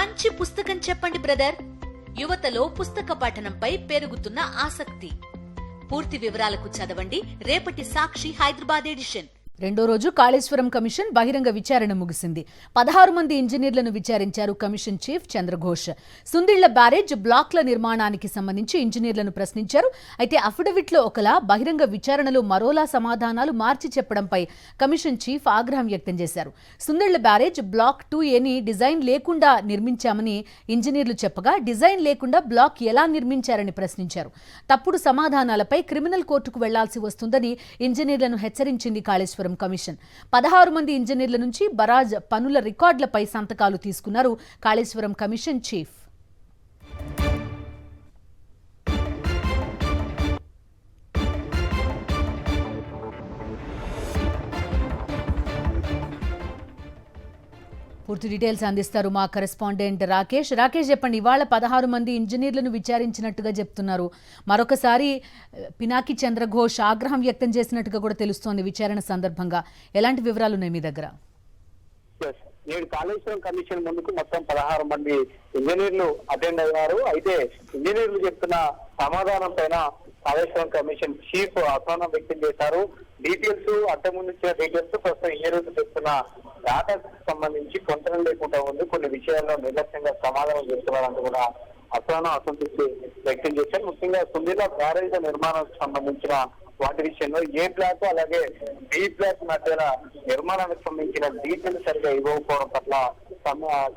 మంచి పుస్తకం చెప్పండి బ్రదర్. యువతలో పుస్తక పఠనంపై పెరుగుతున్న ఆసక్తి. పూర్తి వివరాలకు చదవండి రేపటి సాక్షి హైదరాబాద్ ఎడిషన్. రెండో రోజు కాళేశ్వరం కమిషన్ బహిరంగ విచారణ ముగిసింది. 16 మంది ఇంజనీర్లను విచారించారు commission chief Chandra Ghose. Sundilla barrage బ్లాక్ల నిర్మాణానికి సంబంధించి ఇంజనీర్లను ప్రశ్నించారు. అయితే అఫిడవిట్లో ఒకలా, బహిరంగ విచారణలో మరోలా సమాధానాలు మార్చి చెప్పడంపై కమిషన్ చీఫ్ ఆగ్రహం వ్యక్తం చేశారు. Sundilla barrage black 2A design లేకుండా నిర్మించామని ఇంజనీర్లు చెప్పగా, డిజైన్ లేకుండా బ్లాక్ ఎలా నిర్మించారని ప్రశ్నించారు. తప్పుడు సమాధానాలపై క్రిమినల్ కోర్టుకు వెళ్లాల్సి వస్తుందని ఇంజనీర్లను హెచ్చరించింది కాళేశ్వరం కమిషన్. 16 మంది ఇంజనీర్ల నుంచి బరాజ్ పనుల రికార్డులపై సంతకాలు తీసుకున్నారు కాళేశ్వరం కమిషన్ చీఫ్. పూర్తి డీటెయిల్స్ అందిస్తారు మా కరెస్పాండెంట్ రాకేష్. చెప్పండి, ఇవాళ 16 మంది ఇంజనీర్లను విచారించినట్టుగా చెప్తున్నారు. మరొకసారి పినాకి చంద్రఘోష్ ఆగ్రహం వ్యక్తం చేసినట్టుగా కూడా తెలుస్తోంది. విచారణ సందర్భంగా ఎలాంటి వివరాలు ఉన్నాయి మీ దగ్గర? నేడు కాళేశ్వరం కమిషన్ ముందుకు మొత్తం 16 మంది ఇంజనీర్లు అటెండ్ అయ్యారు. అయితే ఇంజనీర్లు చెప్తున్న సమాధానం పైన కాళేశ్వరం కమిషన్ చీఫ్ అసహనం వ్యక్తం చేశారు. డీటెయిల్స్ అంతకుముందు ఇచ్చిన డీటెయిల్స్ ప్రస్తుతం ఇంజనీర్లు చెప్తున్న డాటాకు సంబంధించి పొంతన లేకుండా ఉంది. కొన్ని విషయాల్లో నిర్లక్ష్యంగా సమాధానం చేస్తున్నారంటూ కూడా అసంతృప్తి వ్యక్తం చేశారు. ముఖ్యంగా సుందిళ్ల బ్యారేజ్ నిర్మాణానికి సంబంధించిన వాటి విషయంలో ఏ బ్లాక్ అలాగే బి బ్లాక్ మధ్యన నిర్మాణానికి సంబంధించిన డీటెయిల్స్ సరిగా ఇవ్వకపోవడం పట్ల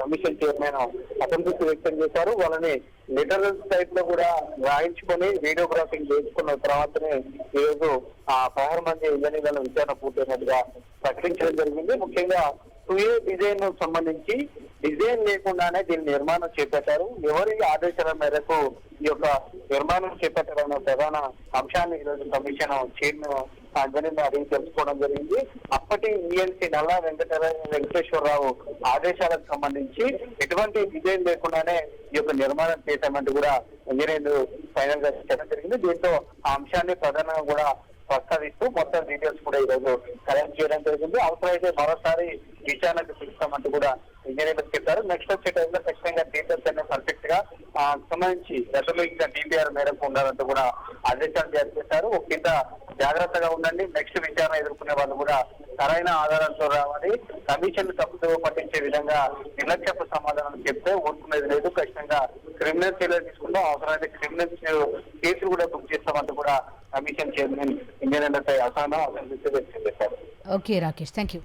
కమిషన్ చైర్మన్ అసంతృప్తి వ్యక్తం చేశారు. వాళ్ళని లిటరల్ టైప్ లో కూడా రాయించుకొని వీడియోగ్రాఫింగ్ చేసుకున్న తర్వాతనే ఈ రోజు 16 మంది ఇంజనీర్ల విచారణ పూర్తయినట్టుగా ప్రకటించడం జరిగింది. ముఖ్యంగా 2A డిజైన్ సంబంధించి డిజైన్ లేకుండానే దీని నిర్మాణం చేపట్టారు. ఎవరి ఆదేశాల మేరకు ఈ యొక్క నిర్మాణం చేపట్టారన్న ప్రధాన అంశాన్ని ఈరోజు కమిషన్ చైర్మన్ ఇంజనీర్ని అడిగి తెలుసుకోవడం జరిగింది. అప్పటి ఈఎన్సీ నల్లా వెంకటేశ్వరరావు ఆదేశాలకు సంబంధించి ఎటువంటి డిజైన్ లేకుండానే ఈ యొక్క నిర్మాణం చేశామంటూ కూడా ఇంజనీర్లు ఫైనల్ గా చెప్పడం జరిగింది. దీంతో ఆ అంశాన్ని ప్రధానంగా కూడా ప్రస్తావిస్తూ మొత్తం డీటెయిల్స్ కూడా ఈరోజు కలెక్ట్ చేయడం జరిగింది. అవసరమైతే మరోసారి విచారణకు పిలుస్తామంటూ కూడా ఇంజనీర్లకు చెప్పారు. నెక్స్ట్ వచ్చే టైంలో ఖచ్చితంగా డీటెయిల్స్ అనే పర్ఫెక్ట్ గా సంబంధించి గతంలో ఇంకా DPR మేరకు ఉండాలంటూ కూడా ఆదేశాలు జారీ చేశారు. కింద జాగ్రత్తగా ఉండండి, నెక్స్ట్ విచారణ ఎదుర్కొనే వాళ్ళు కూడా సరైన ఆధారాలతో రావాలి. కమిషన్ తప్పుతో పట్టించే విధంగా నిర్లక్ష్యపు సమాధానం చెప్తే ఊరుకునేది లేదు. ఖచ్చితంగా క్రిమినల్ చర్యలు తీసుకుంటాం, అవసరమైతే క్రిమినల్ కేసులు కూడా బుక్ చేస్తామంటూ కూడా కమిషన్ చైర్మన్ ఇంజనీర్లపై అసంతృప్తి వ్యక్తం చేశారు. Okay Rakesh, thank you.